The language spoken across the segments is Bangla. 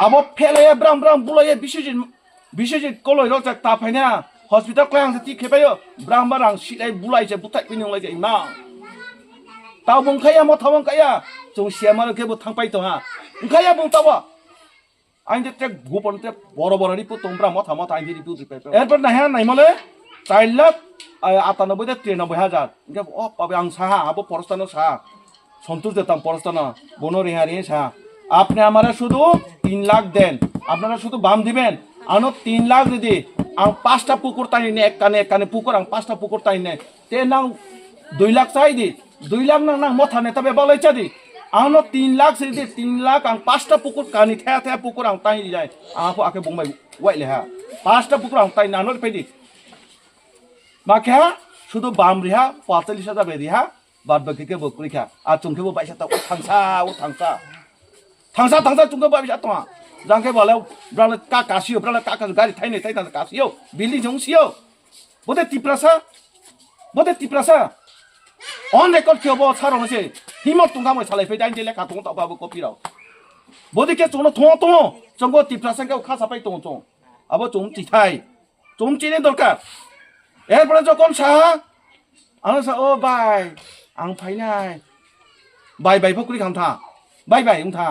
abo phele bram bram bulai bisejin koloi rok jak ta phaina hospital klang sa ti khebayo bram barang silai bulai je butai pinong lai je ma tao bung khaya mo thawang kaya chung siama ke bu thangpai to ha khaya bung tawa anhจะกูปนจะบอนี่ปุ๊ตรงปรามาทำมาทายที่ปุ๊ตไปเอ็ดเป็นไหนฮะไหนมาเลยใจลับอาตาโนบุตรเตียน90,000ก็อ๋อปะไปอังสาหะอาบุปรสตานสาসন্তোষ দেতাম পরস্তানা বনো রেহারি সা আপনি আমারা শুধু 3 লাখ দেন আপনারা শুধু বাম দিবেন আনো 3 লাখ দিদি আং 5টা পুকুর তাই নে এক কানে পুকুর আং 5টা পুকুর তাই নে তে নাং 2 লাখ চাই দি 2 লাখ নাং মথা নে তবে বলাইছা দি आंनो 3 लाख से 3 लाख आं 5टा पुकुर कानी थे पुकुर आं ताई जाय आंखो आके बुंबाय वाइले हा 5टा पुकुर आं ताई नानो फैदि माखे शुधु बाम रिहा 45,000 बेरिहा बाद बाकी के बकरिखा आ चुंखे बो बायसा ता थांसा चुंखे बायसा तो जांखे बोले ब्राले का कासियो ब्राले का गाड़ी थाइने थाइ ता कासियो बिल्डिंग जंसियो बोते Tiprasa on record ke bo charo se himot tungga mo salai fei dai je le ka tong ta ba ko pi rao bodi ke chong thong jonggo tipra sang ke kha sa pai tong abo chong ti thai chong chi ne dorkar erpore jokon sa ang sa o bai ang phai nai bai phokri kham tha bai ung tha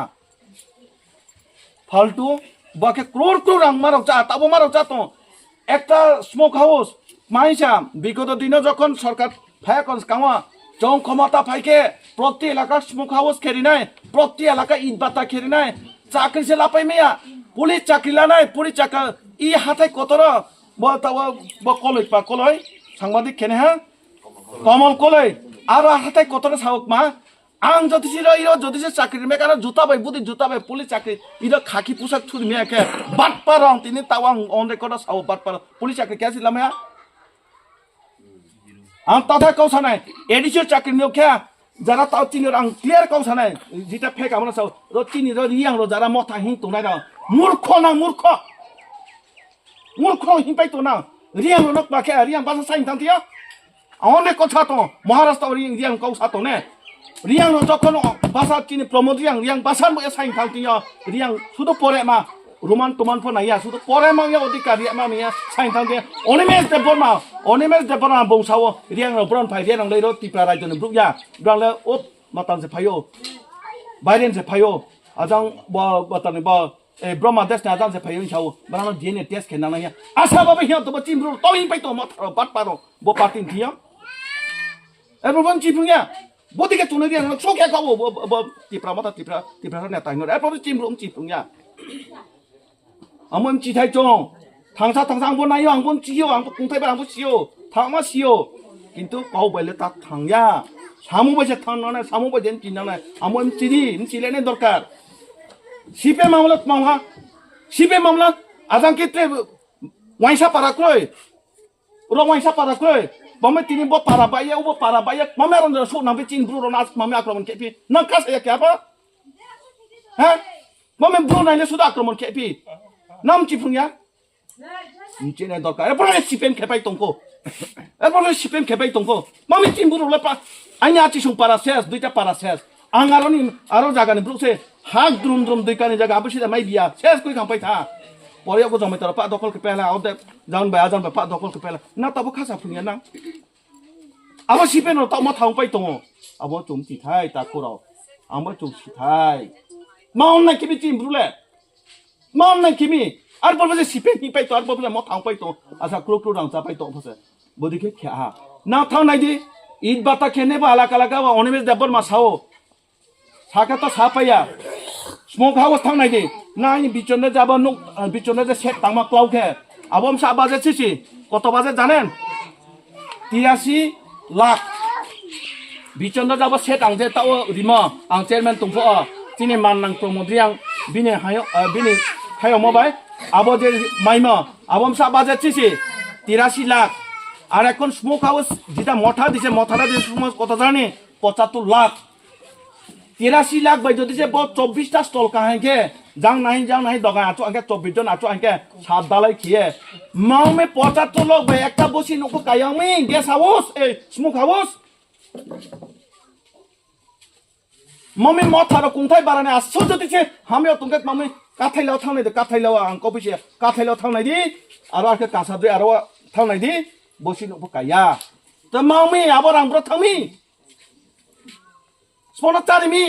ফালতু বাকে ক্রোর রাং মারক চা তাবো মারক চা তো একটা স্মোক হাউস মাইসা বিগত দিনে যখন সরকার ফায়াকন কামা জং ক্ষমতা ফাইকে প্রতি এলাকা স্মোক হাউস খেরি নাই প্রতি এলাকা ইট বাতা খেরি নাই চাকরি সে লাপাই মেয়া পুলিশ চাকরি লানাই পুলিশ চাকরি ই হাতাই কতর কলই পা কলই সাংবাদিক খেনে হ্যাঁ কমল কলই আর হাতাই কতর সাহক মা আং যদি চাকরি মেকার জুতা বাই বুদি জুতা বাই পুলিশ চাকরি ইরা খাকি পোশাক ছুরি মেয়াকে বাটপার আং তিনি তাওয়াং অন রেকর্ড সাও বাটপার পুলিশ চাকরি কেসি লামে आं ताथा कौसानाय एडिशनल चाकरी नोख्या जरा ताव चिनि आं क्लियर कौसानाय जिता फेक आमना साव रो चिनि रो रियां रो जरा मथा हिं तोनाय रा मूर्ख हिं पाइ तोना रियां रो नक बाखे रियां बासा साइन थांतिया आउने कथा तो महाराष्ट्र रियां कौसा तो ने रियां रो जखन बासा चिनि प्रमोद रियां बासा मो साइन थांतिया रियां सुदो परे मा रोमान टोमान फो नाया सुदो परे मांया अधिकारी मा मिया साइन थांतिया ओनेमेस देबरमा बंसावो रियां रो ब्रन फाइ रियां रो तिप्रा रायजोनि ब्रुया ब्रांले ओ मातान से फायो बाइरेन से फायो आजां बतानि बा ए ब्रह्मा देश ना आजां से फायो छावो ब्रानो डीएनए टेस्ट खेना नाया आसा बाबा हिया तो चिमब्रु तोइन पाइ तो माथारो बाटपारो बो पार्टी थिया ए ब्रबन चिपुया बोदिके तुने रियां सोके खावो तिप्रा मता तिप्रा ने ताइनो ए ब्रबन चिपुया आमोन चिथाइ चों थांसा आंबो नायो आंबो चियो आंबो कुंथाइबा आंबो चियो थामा सियो किन्तु काउ बाइले ता थांया सामु बाइसे थांनानै सामु बाइदेन चिनानै आमोन चिलेने दरकार सिपे मामला आजां केत्रे वाइसा पाराख्रै बमे तिनि बो पाराबाया ममे रन सो नाबे चिन ब्रु रन आज ममे आक्रमण केपि न कासे क्यापा ह ममे ब्रु नाइले सुदा आक्रमण केपि नाम चिफुंया निचेने दरकार एरपरे सिपेन खेपाइ तंको मामी चिन ब्रु ला आइना आचिसुं पारा सेस दुइटा पारा सेस आं आरो जागानि ब्रुसे हाक द्रुम दुइकानि जागा आबसिदा माइ बिया सेस कुइ खामपाइ था परेयाव गो जमै तर पा दखल के पेला आउदे जान बा पा दखल के पेला ना तब खासा फुनिया ना अब सिपेन त म थांपाइ तंगो अब चुमति थाइ ताकुराव आंबो चुमसि थाइ माउन किबि चिन ब्रुले माउन किबि आर बलबे सिपेन नि पाइ त आर बलबे म थांपाइ त आसा क्रो रां चापाइ त फसे बोदिके ख्या ना थां नाइदि ईद बाता खेने बा आलाका अनिमेस देबर मा साओ साका त सापाया स्मोक हाउस थां नाइदि नाइ बिचने जाबा नु बिचने जे सेट तांमा क्लाउखे आबम सा बाजे छिसि कत बाजे जानेन 83 लाख बिचने जाबा सेट आंजे ताओ रिमा आं चेयरमैन तुमफो तिनि माननां प्रमोद्रियां बिनि हायो मोबाइल आबो जे माइमा आबम सा बाजे छिसि 83 लाख আর এখন স্মোক হাউস যেটা মঠা দিছে মঠাটা দিছে স্মোক কত জানি 75 লাখ 83 লাখ বাই যদি যে 24টা স্টল কাহেকে যাং নাই দগা আছো আগে 24 জন আছো আগে সাত দালাই খিয়ে মাউমে 75 লাখ বাই একটা বসি নকো কায়ামি গেস হাউস এই smoke house mami motharo kungthai barane aso jodiche hamyo tungket mami kathailaw thangnai de kathailaw ang kopise kathailaw thangnai di aro arke kasadre aro thangnai di bosin upakaya ta mami abor ang bro thangmi spona tarimi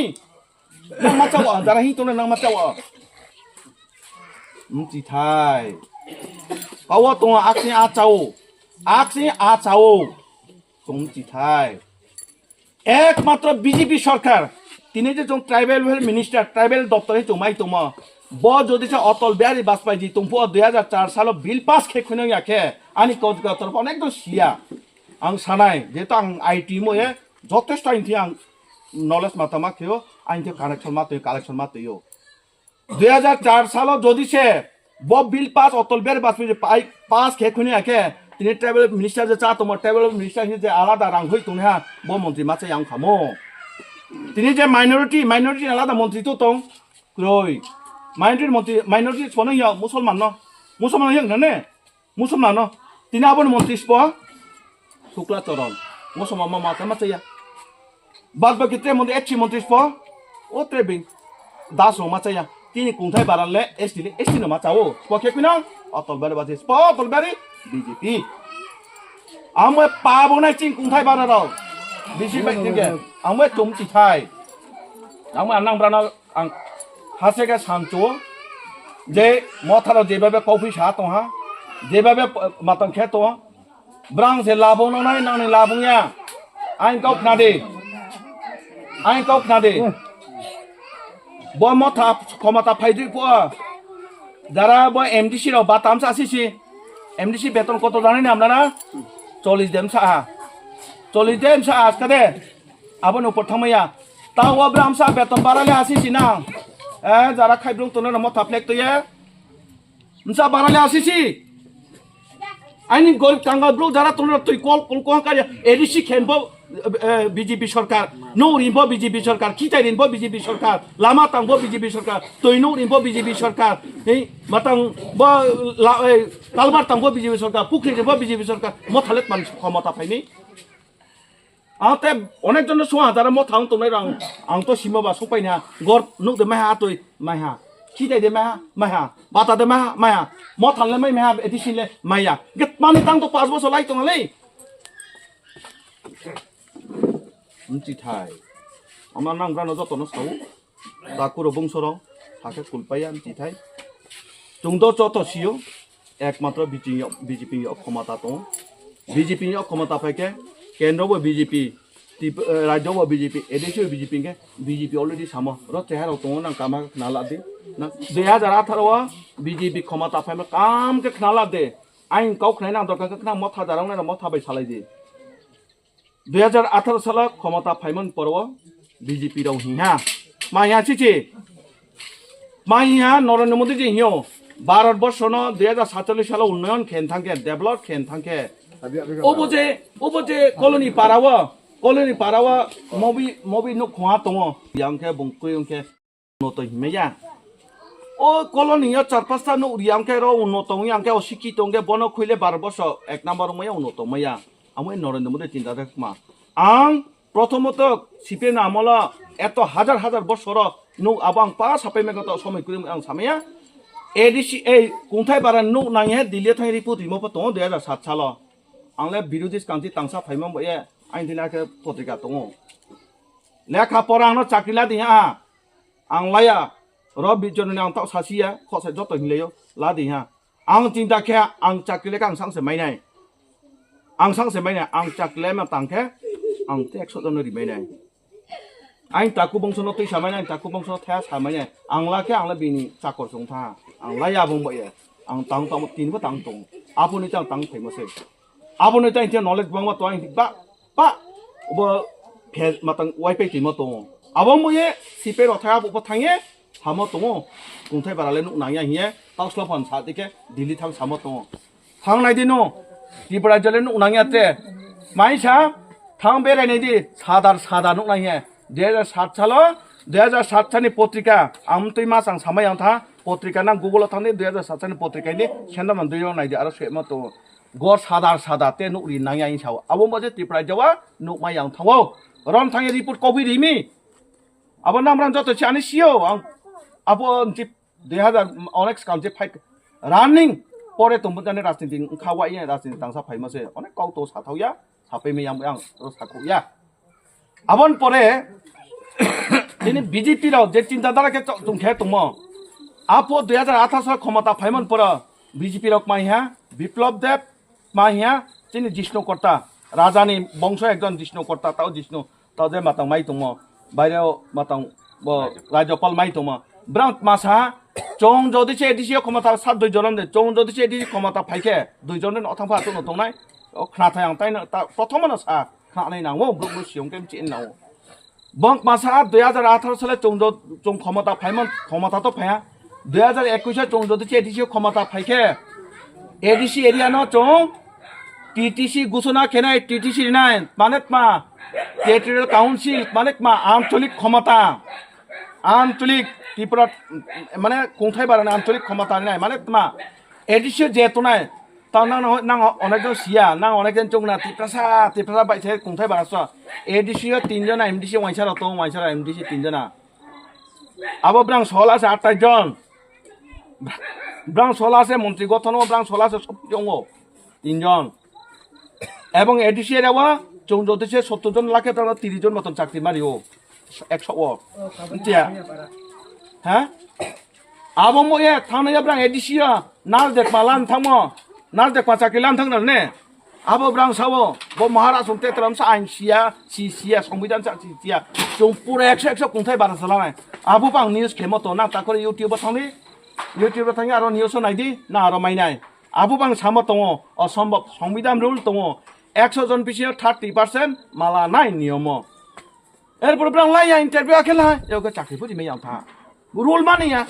nang machawa dara hi tone nang machawa mti thai pawa tonga aksin a chao tongti thai একমাত্র বিজেপি সরকার তিনি যে ট্রাইবেল মিনিস্টার ট্রাইবেল দপ্তরে তোমাই তোমা ব যদি অটল বিহারী বাজপেয়ী জি তুমি 2004 সাল বিল পাস খেখুন ইয়াকে আনি কতর অনেকদম সিয়া আং সানাই যেহেতু আং আইটি ময়ে যথেষ্ট আইনটি আং নলেজ মাতামা কেউ আইনটি কালেকশন মাতেও 2004 সাল যদি সে ব bill pass Atal Bihari Vajpayee pass খেখুন ইয়াকে তিনি ট্রাইবেল মিনিস্টার যে চা তোমার ট্রাইবেল মিনিস্টার যে আলাদা রাং হই তুমি হ্যাঁ ব মন্ত্রী মাছে আং খামো তিনি যে মাইনরিটি আলাদা মন্ত্রী তো তং রই মাইনরিটি সনে হিয়া মুসলমান হিয়া নে মুসলমান তিনি আবন মন্ত্রী স্প শুক্লা চরণ মুসলমান মাথা মাছাইয়া বাদ বাকি তে মন্ত্রী এচি মন্ত্রী স্প ও ট্রেবিং দাস মাছাইয়া তিনি কুংথাই বারালে এসটি নো মাছাও স্প খেপিনা অটল বারে বাজে স্প অটল বারে বিজেপি আমে পাবনাই চিং কুংথাই বারারাও বিজেপি থেকে আমে চমচি থাই আমে আনাং ব্রানা আং হাসেকে সানচো যে মথারাও যেভাবে কফি সা তহা যেভাবে মাতং খে তো ব্রাং সে লাবো নাই নাং লাবুয়া আইন কাউক না দে ব মথা ক্ষমতা ফাইদুই পো যারা ব এমডিসি রাও বাতাম সাসিসি এমডিসি বেতন কত জানেন না আপনারা 40 দেম সা 40 দেম সা আজকাদে আবন উপর থামাইয়া তাও ব্রাম সা বেতন বাড়ালে আসিসি না যারা খাইব্রং তোনে মথা ফ্লেক তয়ে মসা বাড়ালে আসিসি আইনি গরিব কাঙ্গাল ব্রো যারা তোনে তুই কল কাজ এডিসি খেনবো বিজেপি সরকার নৌরিনবো বিজেপি সরকার খিটাইরিনবো বিজেপি সরকার লামা তাংবো বিজেপি সরকার তুই নৌরিনবো বিজেপি সরকার এই মাতাং ব কালবার তাংবো বিজেপি সরকার পুখরিনবো বিজেপি সরকার মথালেত মান ক্ষমতা পাইনি আতে অনেকজন সোয়া যারা মথাং তোনে রাং আং তো সিমবা সপাইনা গর নুদে মাহা তুই মাহা খিটাই দে মাহা বাতা দে মাহা মথালে মাহা এদিসিলে মাইয়া গেত মানি তাং তো 5 বছর লাই তংলে মন্ত্রী থাই আমার নাম গ্রানো যতন সাউ তাকুরো বংশরাও থাকে কুলপাইয়া মন্ত্রী থাই জংদ যত সিও একমাত্র বিজেপি ক্ষমতা তো বিজেপি ক্ষমতা পাইকে কেন্দ্রবো বিজেপি রাজ্যবো বিজেপি এদেশে বিজেপি কে বিজেপি অলরেডি সামো র চেহারাও তো না কামা নালা দে না 2018 বিজেপি ক্ষমতা পাইমা কাম কে নালা দে আইন কাউখনাই না দরকার না মথা দারাং না মথা বাই সালাই দে 2018 সাল ক্ষমতা ফাইমন পরব বিজেপি রাও হিয়া মাইয়া চিচি মাইয়া নরেন্দ্র মোদী জি হিও ভারতবর্ষ ন 2047 সাল উন্নয়ন খেন থাঙ্কে ডেভেলপ খেন থাঙ্কে ওবজে কলোনি পারাওয়া মবি নো খোয়া তম ইয়াংকে বংকুয়ংকে নতো হিমেয়া ও কলোনি চার পাঁচটা নো ইয়াংকে র উন্নত ইয়াংকে অশিক্ষিত তংকে বন খুইলে ভারতবর্ষ 1 নম্বর মাইয়া উন্নত মাইয়া আমি নরেন্দ্র মোদী চিন্তা রাখমা আং প্রথমত সিপে আমলা এত হাজার বছর নু আবাং পা সাপে মেগত সময় করি আং সামিয়া এডিসি এই কুংথাই বারা নু নাইহে দিল্লি থাই রিপোর্ট রিমো তো 2007 সাল आंले बिरोधी कांति तांसा फाइमम बये आइन दिनाके पत्रिका दङ लेखा परा आंनो चाकरिला दिहा आंलाया र बिजननि आं सासिया खसे जत हिलेयो ला दिहा आं चिंता के आं चाकरिले आं सांसे माइनाय आं चाकरिले मा तांखे आं ते 100 जन रिमाइनाय आइन ताकु बंसनो तै सामायनाय ताकु बंसनो थाया सामायनाय आंलाके आंला बिनि चाकर संथा आंलाया बुं बये आं तां तिनबो तां दं आपुनि तां फाइमसै आबोनो ताइ ते नलेज बंगवा तो आइ बा अब फेज मतंग वाइफाइ तिमो तो आबो मये सिपे रथा अब थाङे सामो तो कुंथाय बाराले नु नाया हिए ताउस्ला फन सादिके दिल्ली थां सामो तो थां नाइदिनो त्रिपुरा जले नु नाया ते माइसा थां बेरायनाय दि सादा नु नाया 2007 साल 2007 सालनि पत्रिका आमतै मास आं सामायाव था पत्रिका ना गुगल थांनि 2007 सालनि पत्रिका नि सेन्दा मन्दिराव नायदि आरो सेमो तो गor sadar te nuk ri nang yang saw abo mo je tipra jawa nuk ma yang thawo ron thang report covid rimi আবার নামরান যত চানি সিও আবো যে 2000 অনেক কাম যে ফাইট রানিং পরে তোমরা জানে রাজনীতি খাওয়াই রাজনীতি তাংসা ফাইমাসে অনেক কৌত সাথাউয়া সাপে মেয়াম আং সাকুয়া আবন পরে তিনি বিজেপি রাও যে চিন্তাধারাকে তুমখে তুম আপো 2018 সাল ক্ষমতা ফাইমন পর বিজেপি রক মাইহা বিপ্লব দেব মাইহা তিনি জিষ্ণুকর্তা রাজানি বংশ একজন জিষ্ণুকর্তা তাও জিষ্ণু তাও যে মাতাং মাই তুম বাইরেও মাতাং রাজ্যপাল মাই তুম ব্রাউন মাসা চং যদিছে এডিসিও ক্ষমতা সাত দুইজন দে চং যদিছে এডিসি ক্ষমতা ফাইকে দুইজনের অথাংফা তুনো তংনাই খানাথাই আং তাই প্রথমনো সা খানাই নাও ব্রুক সিয়ং কেম চিন নাও বংক মাসা 2018 সালে চং ক্ষমতা ফাইমন ক্ষমতা তো ফায়া 2021 চং যদিছে এডিসিও ক্ষমতা ফাইকে এডিসি এরিয়া ন চং টিটিসি ঘোষণা খেনাই টিটিসি নাই মানে মা টেরিটরিয়াল কাউন্সিল মানে মা আঞ্চলিক ক্ষমতা আঞ্চলিক ত্রিপুরা মানে কোথায় বাড়ানো আঞ্চলিক ক্ষমতা নাই মানে মা এডিসি যেহেতু নাই তা না অনেকজন সিয়া না অনেকজন চোখ না ত্রিপুরা বাইছে কোথায় বাড়াছ এডিসিও 3 জন এমডিসি ওয়াইসার তো ওয়াইসার এমডিসি 3 জন আবার ব্রাং সল আছে 28 জন ব্রাং সল আছে মন্ত্রী গঠন ব্রাং সল আছে সব জঙ্গ 3 জন এবং এডিসি এরাও চৌ যদিছে 70 জন লাখে 30 জন মতন চাকরি মারিও 100 হ্যাঁ আবো ময়ে থানা ব্রাং এডিসিয়া নাল দেখবা লান থামো নাল দেখবা চাকরি লান থাং নে আবো ব্রাং সাবো ব মহারাষ্ট্র তেতরাম সা আইন সিয়া সংবিধান সিয়া চৌ পুরো 100 কোথায় বাড়া চালানাই আবো পাং নিউজ খেমতো না তা করে ইউটিউবে থাকি আর নিউজ নাইদি না আর মাইনাই আবো পাং সামো দङ অসম্ভব সংবিধান রুল দङ 100 জন পিছিয়ে 30% মালা নাই নিয়ম এরপর ব্রাং লাইয়া ইন্টারভিউ আখেলা এওকে চাকরি ফুজি মেয়াং থা রুল মানিয়া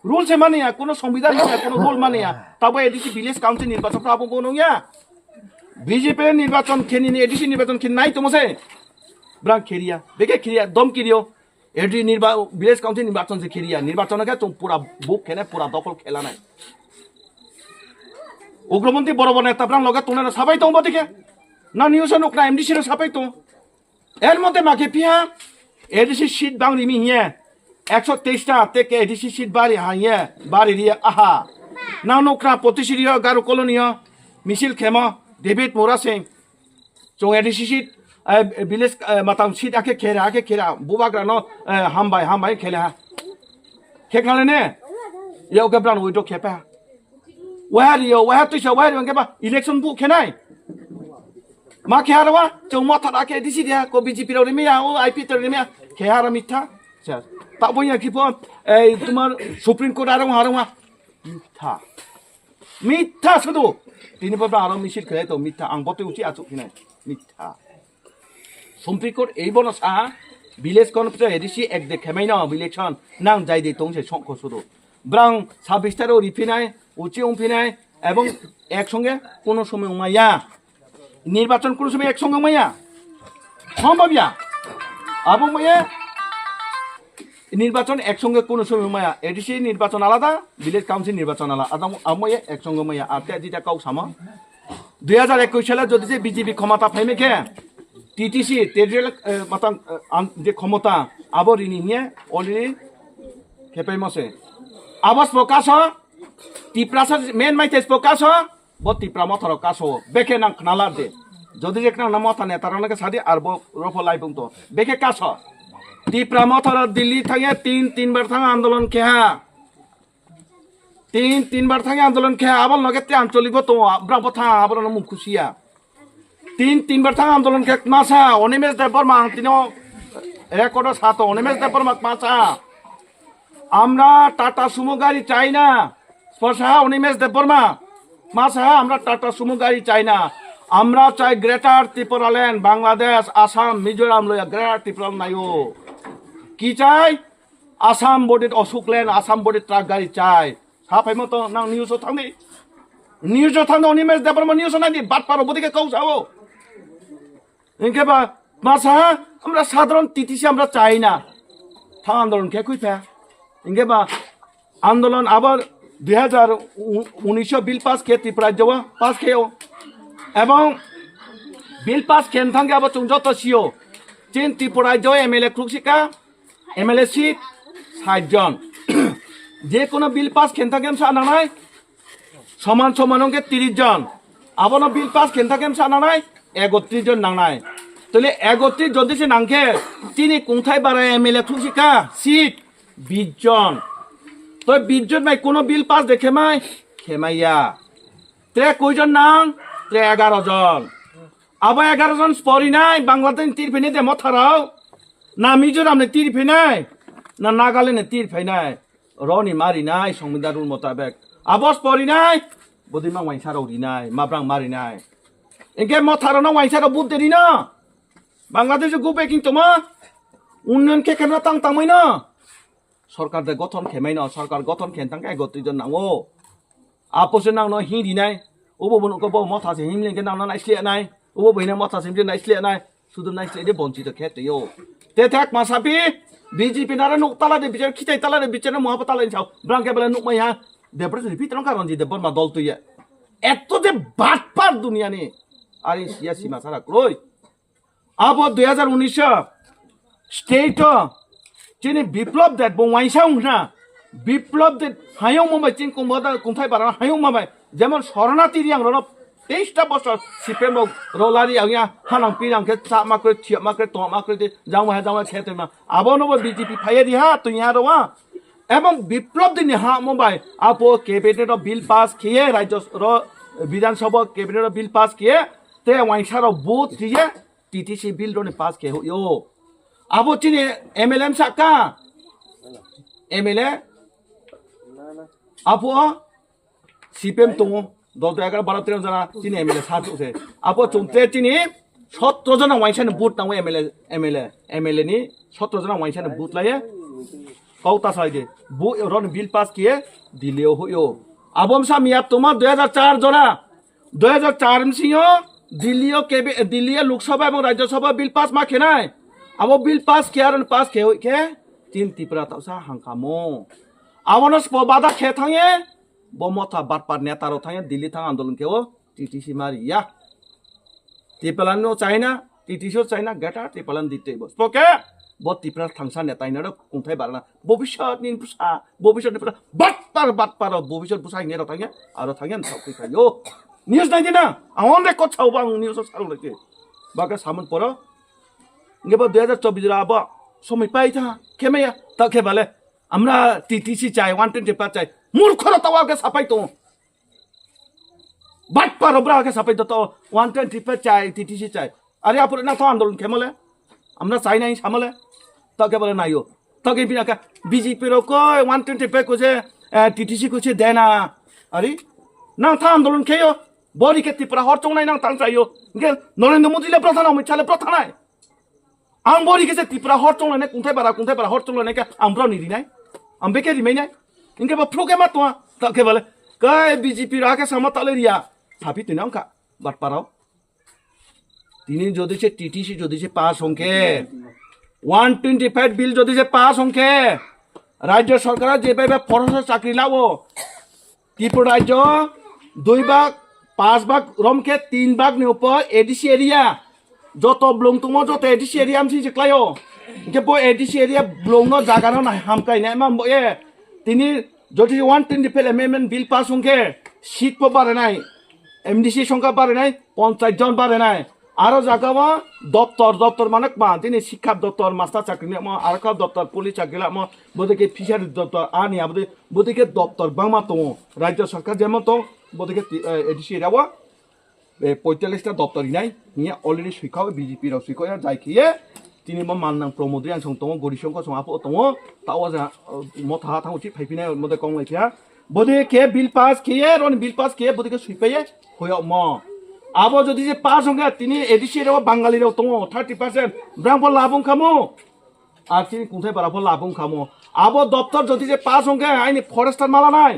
রুল সে মানিয়া কোনো সংবিধান নাই কোনো রুল মানিয়া তবে এডিসি ভিলেজ কাউন্সিল নির্বাচন আবো কোনো ইয়া বিজেপি নির্বাচন খেনি এডিসি নির্বাচন খেনি নাই তোমসে ব্রাং খেরিয়া বেকে খেরিয়া দম কিরিও এডি ভিলেজ কাউন্সিল নির্বাচন সে খেরিয়া নির্বাচনকে তো পুরা বুক খেনে পুরা দখল খেলা নাই উগ্রপন্থী বড় বড় নেতা ব্রাং লগে তোমরা সাবাই তো দিকে না নিউজ নোকনা এমডিসি রে সাবাই তো এর মধ্যে মাকে পিয়া এডিসি সিট বাং রিমি হিয়ে 123টা থেকে এডিসি সিট বাড়ি হাইয়ে বাড়ি রিয়া আহা না নোকনা প্রতিশিরিয় গারো কলোনিয় মিছিল খেম ডেভিড মোরা সিং চং এডিসি সিট ভিলেজ মাতাম সিট আকে খেরা বুবাগ্রা ন হামবাই খেলে হা খেকনালে নে ইয়োকে ব্রাং উইটো খেপা ওয়া তুইসা ওয়া বা ইলেকশন বু খেনাই মা খেহারवा চৌ মাথা রাখে দিছি দিয়া কো বিজেপি রে মিয়া ও আইপি তে মিয়া খেহারা মিথ্যা তা বইয়া কি এই তোমার সুপ্রিম কোর্ট আর হারवा মিথ্যা শুধু তিনি পর আর মিছিল খেলে তো মিথ্যা আং বতে উচি আচু কিনাই মিথ্যা সুপ্রিম কোর্ট এই বন সা ভিলেজ কনফারেন্স এডিসি এক দেখামাই না ইলেকশন নাং যাই দে তংসে সংখ শুধু ব্রাং 26টারও রিফিনাই উচি উমফিনাই এবং একসঙ্গে কোনো সময় উমাইয়া নির্বাচন কোনো সময় একসঙ্গে উমাইয়া সম্ভবিয়া আবু মাইয়া নির্বাচন একসঙ্গে কোনো সময় উমাইয়া এডিসি নির্বাচন আলাদা ভিলেজ কাউন্সিল নির্বাচন আলাদা আমাইয়া একসঙ্গে উমাইয়া আর যেটা কাউ সামা 2021 সালে যদি যে বিজেপি ক্ষমতা ফাইমেকে টিটিসি টেরিটরিয়াল মাতাং যে ক্ষমতা আবরিনি নিয়ে অলরেডি খেপাইমছে আবাস প্রকাশ টিপ্রা মেন মাইতেস প্রকাশ ব টিপ্রা মথার কাশ বেকে নাং নালার দে যদি যেখানে নাম মথা নে তার নাকি সাদি আর রফ লাইবং তো বেকে কাশ টিপ্রা মথার দিল্লি থাকে 3 বার থাকা আন্দোলন খেহা 3 বার থাকা আন্দোলন খেহা আবার নগে তে আঞ্চলিক তো ব্রাব থা আবার মুখ খুশিয়া 3 বার থাকা আন্দোলন খেক মাসা অনিমেষ দেবর মা তিনো রেকর্ড সাত অনিমেষ দেবর মাসা আমরা টাটা সুমো গাড়ি চাই না স্পর্শা অনিমেষ দেববর্মা মাসা আমরা টাটা সুমো গাড়ি চাই না আমরা চাই গ্রেটার ত্রিপুরাল্যান্ড বাংলাদেশ আসাম মিজোরাম লয়া গ্রেটার ত্রিপুরাল নাইও কি চাই আসাম বডির অশোক ল্যান্ড আসাম বডির ট্রাক গাড়ি চাই সাফাই মতো নাং নিউজও থাকি অনিমেষ দেববর্মা নিউজ নাই দি বাটপার বদিকে কৌ যাও ইনকে বা মাসা আমরা সাধারণ টিটিসি আমরা চাই না থাং আন্দোলন কে কইফা ইনকে বা আন্দোলন আবার 2019 বিল পাস খেয়ে ত্রিপুরা যাওয়া পাস খেয়েও এবং বিল পাস খেন থাঙ্গে আবার চুং যত সিও চিন ত্রিপুরা যাও এমএলএ ক্রুকশিকা MLA সিট 60 জন যে কোনো বিল পাস খেনতা গেম সানানাই সমান সমান অঙ্কে 30 জন আবনো বিল পাস খেনতা গেম সানানাই 31 জন নাংনাই তাহলে 31 যদি সে নাংকে তিনি কোথায় বাড়ায় MLA থুসিকা সিট 20 জন তো 20 জন মাই কোনো বিল পাস দেখে মাই খেমাইয়া তে কয়জন নাং তে 11 জন আবার 11 জন স্পরি নাই বাংলাদেশ তীর ফেনে দে মথারাও না মিজোরামনে তীর ফেনাই না নাগাল্যান্ডে তীর ফেনাই রনি মারি নাই সংবিধান রুল মোতাবেক আবস পরি নাই বদিমা ওয়াইসারাও রিনাই মাব্রাং মারি নাই একে মথারানো ওয়াইসারাও বুদ্ধ দেরি না বাংলাদেশে গুপে কিন্তু মা উন্নয়ন কে কেন তাং তামাই না সরকার দে গঠন খেমাই না সরকার গঠন খেন তাং 31 জন নাও আপোসে নাং ন হি দিনাই ওবো বনকো ব মথাসে হিমলেকে নাং নাইসলে নাই ওবো বইনা মথাসে হিমলে নাইসলে নাই শুধু নাইসলে দে বঞ্চিত খেতেও তে থাক মাসাপি BJP নারা নুক তালা দে বিচার খিচাই তালা দে বিচার মহাপা তালা চাও ব্রাঙ্কে বেলা নুক মাইয়া দেবর যদি ভিতরং কারণ জি দেবর মা দল তুইয়া এত যে বাটপার দুনিয়া নে আরে সিয়া সীমা সারা কই আব 2019 স্টেট চিনি বিপ্লব দেট বংওয়াইসাং না বিপ্লব দেট হায়ং মামাই চিন কুমদা কুমথাই বারা হায়ং মামাই যেমন শরণার্থী রিয়াং রন 23টা বছর সিপেম রোলারি আইয়া হানাং পিরাংকে চামাকে থিয়ামাকে তমাকে জামা খেতে না আবনব BJP ফাইয়া দিহা তুইয়া রওয়া এবং বিপ্লব দিনে হা মোবাই আপো ক্যাবিনেট বিল পাস কিয়ে রাজ্য বিধানসভা ক্যাবিনেট বিল পাস কিয়ে তে ওয়াইসার বুথ দিয়ে TTC বিল রনে পাস কে হইও আবো চিনি MLM সাকা MLA আপো সিপেম তো 10 11 12 13 जना চিনি MLA সাথে আপো চুমতে চিনি 17 জন ওয়াইসানে বুথ নাও MLA নি 17 জন ওয়াইসানে বুথ লায়ে কৌতা সাইদে বু রন বিল পাস কিয়ে দিলেও হইও আবম সামিয়া তোমার 2004 জনা 2004 সিও দিল্লিও লোকসভা এবং রাজ্যসভা বিল পাস মা খেনাই আবো বিল পাস কিয়ারন পাস কে কে তিন ত্রিপুরা তাসা হাংকামো আবনো বাদা খে থাঙে বমথা বাটপার নেতারো থাঙে দিল্লি থাং আন্দোलन কেও TTC মারিয়া ত্রিপুরানো চাইনা TTC চাইনা গেটা ত্রিপুরান দিতে বস ওকে বত্রিপুরা থাংসা নেতাইনার কুंथाय বারনা ভবিষ্যৎনি পুসা ভবিষ্যৎনি পুরা বাটপার ভবিষ্যৎ পুসাই নেরা থাঙে আরো থাঙে সবকি খাইও নিউজ নাই দিনা আমন রে কথা বাং নিউজ সারো লাগে বাকে সামন পড়ো ngeবা 2024 আবা সময় পাইতা কেমেয়া তা কেবালে আমরা TTC চাই 125 চাই মূর্খরা তাওয়াকে সাপাই তো বাটপার ওবরাকে সাপাই তো 125 চাই TTC চাই আরে আপরে না তো আন্দোলন কেমলে আমরা চাই নাই সামলে তা কেবলে নাইও তাকে বিনাকা BJP র কই 125 কোছে TTC কোছে দেনা আরে না তা আন্দোলন খেयो বড়ি কে ত্রিপুরা হরচং নাই না তাং চাইও গে নরেন্দ্র মোদি লে প্রধান আমি চালে প্রধান নাই আং বড়ি কে ত্রিপুরা হরচং নাই কুंथाय বারা হরচং নাই কে আমরাও নিরি নাই আম বেকে রিমাই নাই ইনকে বা ফ্লোকে মা তো তাকে বলে কই BJP রাকে সামতালে রিয়া সাপি তুই নামকা বাটপারাও তিনি যদি সে TTC যদি সে পাস হংকে 125 বিল যদি সে পাস হংকে রাজ্য সরকার যেভাবে ফরজ চাকরি লাও ত্রিপুরা রাজ্য 2 ভাগ 5 ভাগ রমকে 3 ভাগ নি উপর ADC এরিয়া যত ব্লং তুম যত ADC এরিয়া আমসি জেক্লায়ো কে বো ADC এরিয়া ব্লং ন জাগানো না হামকাই না মাম এ তিনি যদি 125 এমএমএন বিল পাস হংকে সিট পো বারে নাই MDC সংখ্যা বারে নাই 50 জন বারে নাই আরো জায়গা দপ্তর মানে মা তিনি শিক্ষা দপ্তর মাস্টার চাকরি আরকা দপ্তর পুলিশ চাকরি বোধকে ফিশারি দপ্তর আনি বোধকে দপ্তর বাংমা তো রাজ্য সরকার যেমন তো বোধকে ADC এরাওয়া 45টা দপ্তর নাই নিয়ে অলরেডি সুইখাও BJP র সুইখায়া যাইখিয়ে তিনি মাননাং প্রমোদ রিয়াং সং তং গরি সংখ সং আপো তং তাও যা মথা থাং উচি ফাইফিনাय মদে কং লাইफिया বোধকে বিল পাস কিয়ে রন বিল পাস কিয়ে বোধকে সুইপায়ে হয় ম আবো যদি যে পাস হংগে তিনি ADC র বাঙালি র তং 30% ব্রাহ্মণ লাবং খামো আর তিনি কুंथाय বারা ফল লাবং খামো আবো দপ্তর যদি যে পাস হংগে আইনি ফরেস্টার মালা নাই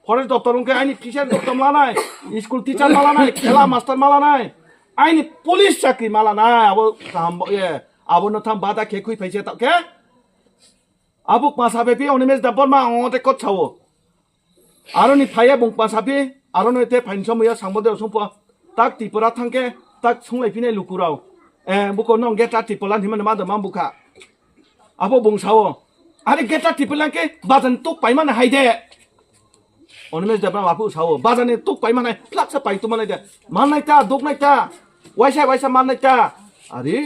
ফরেস্ট দপ্তর হংগে আইনি ফিশার দপ্তর মালা নাই স্কুল টিচার মালা নাই খেলা মাস্টার মালা নাই আইনি পুলিশ চাকরি মালা নাই আবো আবো নথাম বাদা খেকুই ফাইছে তাকে আবুক মাসাবে অনিমেশ দাবর মা অতে কছাও আরনি ফাইয়া বং মাসাবে আরনো এতে ফাইনসময়া সাংবদে সম্প তাক ত্রিপুরা থাঙ্কে তাক সংলাইफिनाय লুকুরাও বুকো নং गेटा ত্রিপুরা হিমান মাদ মাম বুকা abo bungsawo ari geta tipelangke bajan tuk paimana haide onime jabra apu sawo bajane tuk paimana plaksa pai tumana de manai ta dok nai ta waisa manai ta ari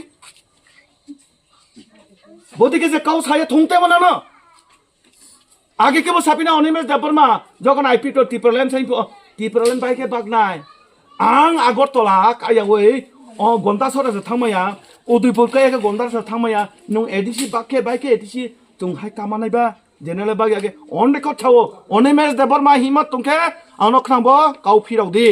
bodike je kau saye thongte banana आगे के वो सापिना होने में जबर मा जगन आईपी तो टिपरलेन साइन टिपरलेन बाइक के बागनाय आं आगर तोला काया वै गंदा सरा से थांमाया उदयपुर के एक गंदा सरा थांमाया नं एडिसी बाके बाइक एडिसी तुम हाय कामानाय बा जेनेले बाग आगे अन रेकर्ड थावो ओने मेस जबर मा हिमत तुमके आनो खांबो काउ फिराव दि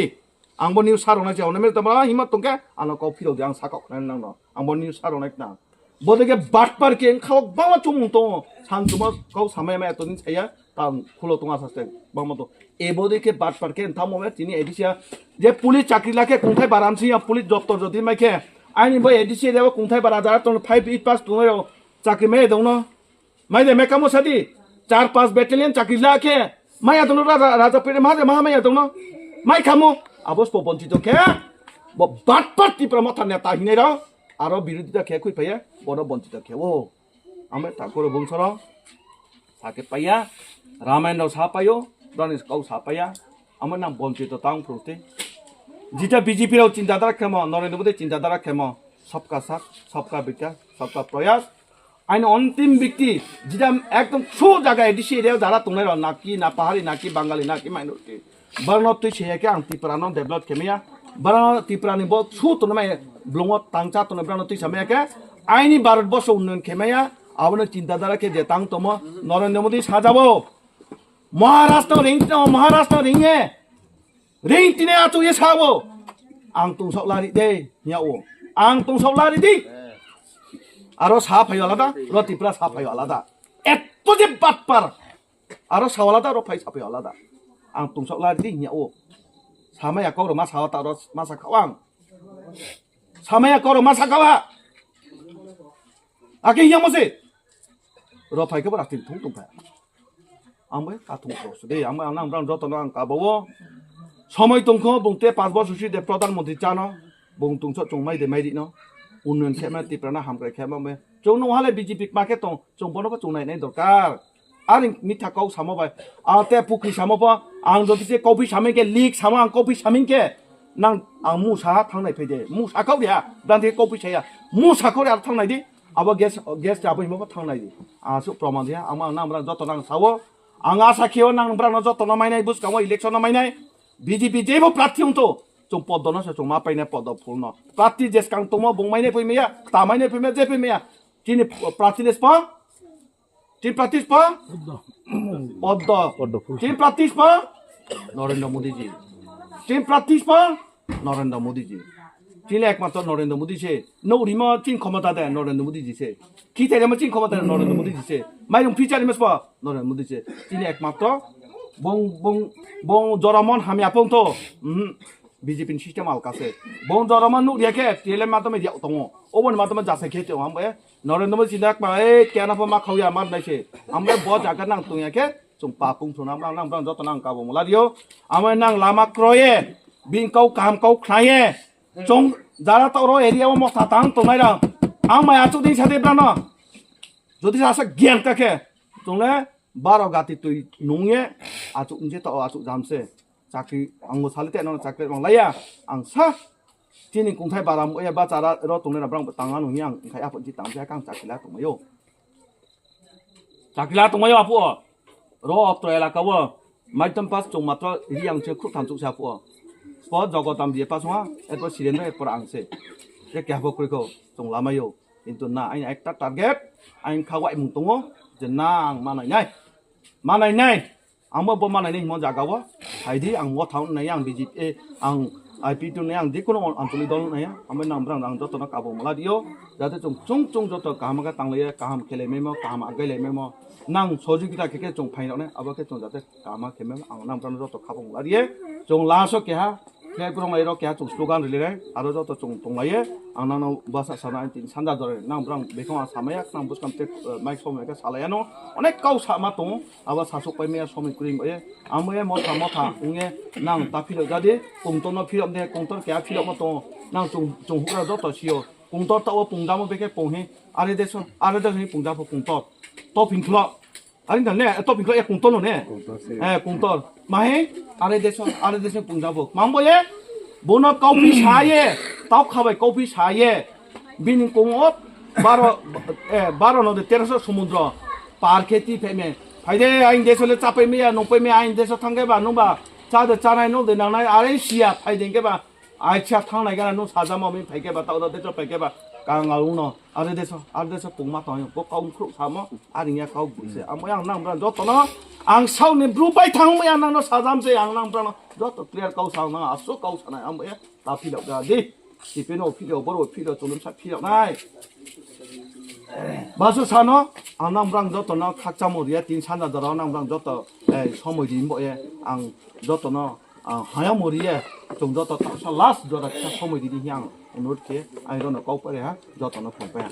आंबो निउस सारना जे ओने मेस जबर हिमत तुमके आनो काउ फिराव दि आं साकाव खान नांनो आंबो निउस सारना ना बोदेके बाटपार के खाव बावा चुमुं तो सानजुमा गाव सामाय मा एतोनि छाया तां खुलो तोंगा सास्ते बामा तो ए बोदेके बाटपार के थामो तिनि एडिसिया जे पुलिस चाकरी लाके कुंथाय बारामसि या पुलिस दफ्तर जदि माइके आइनि बो एडिसिया देव कुंथाय बारा जार तो 5 पास तुनो चाकरी मे दउनो माइदे मेकामो सादि 4-5 बेटालियन चाकरी लाके माया दउनो राजा पेरे माजे माया दउनो माइ खामो आबोस पोपन्ति तो के बो बाटपार तिप्रा मथा नेता हिने र आरो बिरोधिता खे खुइ फैया बनो बन्चिता खेवो आमे ठाकुर बंसर साके पाया रामायण सा पायो रनिस कौ सा पाया आमे नाम बन्चित तांग प्रोते जिता बीजेपी राव चिन्ताधारा खेम नरेंद्र मोदी चिन्ताधारा खेम सबका साथ सबका विकास सबका प्रयास आइन अंतिम व्यक्ति जिता एकदम छो जगह एडिसी एरिया जारा तंगनाय र नाकी ना पहाड़ी नाकी बांगाली नाकी माइनरिटी बरनो तुइ छेके आं तिप्रानो डेभलप खेमिया बरनो तिप्रानि बो छु तनमाय ब्लंगो तांचा तने ब्रानो तुइ सामेके आइनि भारतवर्ष उन्नयन खेमाया आवनो चिन्ताधारा के जे तांग तम नरेंद्र मोदी साजाबो महाराष्ट्र रिंगे रिंग तिने आतु ये साबो आं तुं सबलारि दे याओ आं तुं सबलारि दि आरो सा फायो आलादा र तिप्रा सा फायो आलादा एत्तो जे बाटपार आरो सावालादा र फाय सा फायो आलादा आं तुं सबलारि दि याओ सामाया कौरो मा सावाता र मा साखावां सामाया कौरो मा साखावा आके हिया मसे र फायखौ रास्ति थुं थुंफा आंबो काथुं प्रस दे आंबो आं नाम जतन आं काबावो समय तुंखो बुंते 5 बছর सुसि दे प्रधानमंत्री जानो बुं तुंसो चंमाय दे माइरि न उन्नयन खेमा तिप्राना हामग्राय खेमा मे जों नहाले बीजेपी मार्केट दं जों बनोबो चंनाय नाय दरकार आरो मिथा काउ सामबाय आते पुखि सामबा आं जदिसे कफि सामेके लीक सामा आं कफि सामिंके नां आं मुसा थांनाय फैदे मुसाखौ दिया दान्ते कफि साया मुसाखौ आरो थांनाय दि अब गेस जाबै मबा थांनाय दि आसु प्रमाण दिया आमा नामरा जतन आं सावो आं आशा खेव नांब्रानो जतन माइनाय बुसकाव इलेक्शन माइनाय बीजेपी जेबो प्रार्थी हुंतो जों पदन से जों मा पाइने पद फुलनो प्रार्थी जेसकां तमो बुंमाइने फैमेया तामाइने फैमे जे फैमेया तिनि प्रार्थी देस पा तीन प्रार्थी पा पद तीन प्रार्थी पा नरेंद्र मोदी जी तीन प्रार्थी पा नरेंद्र मोदी जी तीन एकमात्र नरेंद्र मोदी से नौरिमा तीन क्षमता दे नरेंद्र मोदी जी से खिथेरेमा तीन क्षमता दे नरेंद्र मोदी जी से माइरं फिचारिमस पा नरेंद्र मोदी से तीन एकमात्र bong joramon hami apong to BJP system alkase bong joramon nu diake tele matome dia tongo obon matome jase khete ambe Narendra Modi jindak ma e kiana pa ma khauya mar nai se ambe bo jaga nang tunya ke chung pa pung thuna nang nang jot nang ka bo mala dio ambe nang lama kroye bin kau kam kau khlaye chung jara toro area mo sa tang to nai ra amai achu din sate brano jodi asa gyan ka ke tungle 12 gati tu nungye acu unje ta acu jamse chakri angmo salite no chakri rong laya ang sa tini kungthai baram e ba chara ro tungne na brang tanga nu yang khai apu ji tang ja kang chakila tumayo apu ro optoela ka wo maitam pas chung matra riang che khu tham chu sa pu spo jogotam die paswa etpo sirendra etpor angse e kya bo kri ko chung lamayo কিন্তু না আইন একটা টার্গেট আইন খাওয়াই মুং দङ jenang manai amo bo manai mo jagawa haidi ang mo thaun nai ang BJP ang IP tu nai ang dikono antoli dol nai amai nambrang ang joto na kabo mala dio jate chung joto kaham ga tangle kaham khele memo kaham agele memo nang sojugita keke chung phaino ne abake chung jate kama kheme ang nambrang joto kabo mala die chung laso ke ha ke kurong ai ro ke ha chung slogan rile aro joto chung tonglaye ang nano basa sana tin sanda dore nambrang bekong samaya nang buskam te mic somaya ka salayano onek kau sama tong aba sasok pai me somi kring e amoye motha unge nang ta philo jade kongtono philom de kongtor ke philom to nang chung hukra joto sio pungtor tao pungdamo beke punghe are deso pungdamo pungtor to pingklo ari ne to pingklo e pungtor no ne pungtor mahe are deso pungdamo mambo ye bono kopi saye tao khabai kopi saye binin kongop baro no de teraso সমুদ্র par kheti pheme phaide ain desole chapai me ya nongpai me ain deso thangge ba nongba chaade chanai no de nanai are sia phaide ge ba ai cha thangnai ga no sajamo me phaige ba tao de cho phaige ba kangalu no are deso pungma tayo ko kaung khru samo arinya kau buse amoyang nang bra joto no ang sau ne bru pai thang me nang no sajam se ang nang bra no joto clear kau sau na aso kau sanai amoya ta phi lok ga di tipeno phi lo boro phi lo tolum sa phi lok nai 마수 사노 안남랑 저토나 각자모리에 딘 산다더라 남랑 저토 소모지 뭐에 안 저토나 하야모리에 좀 저토 딱사 라스 저라 소모지 향 오늘께 아이로나 거퍼야 저토나 폼pä야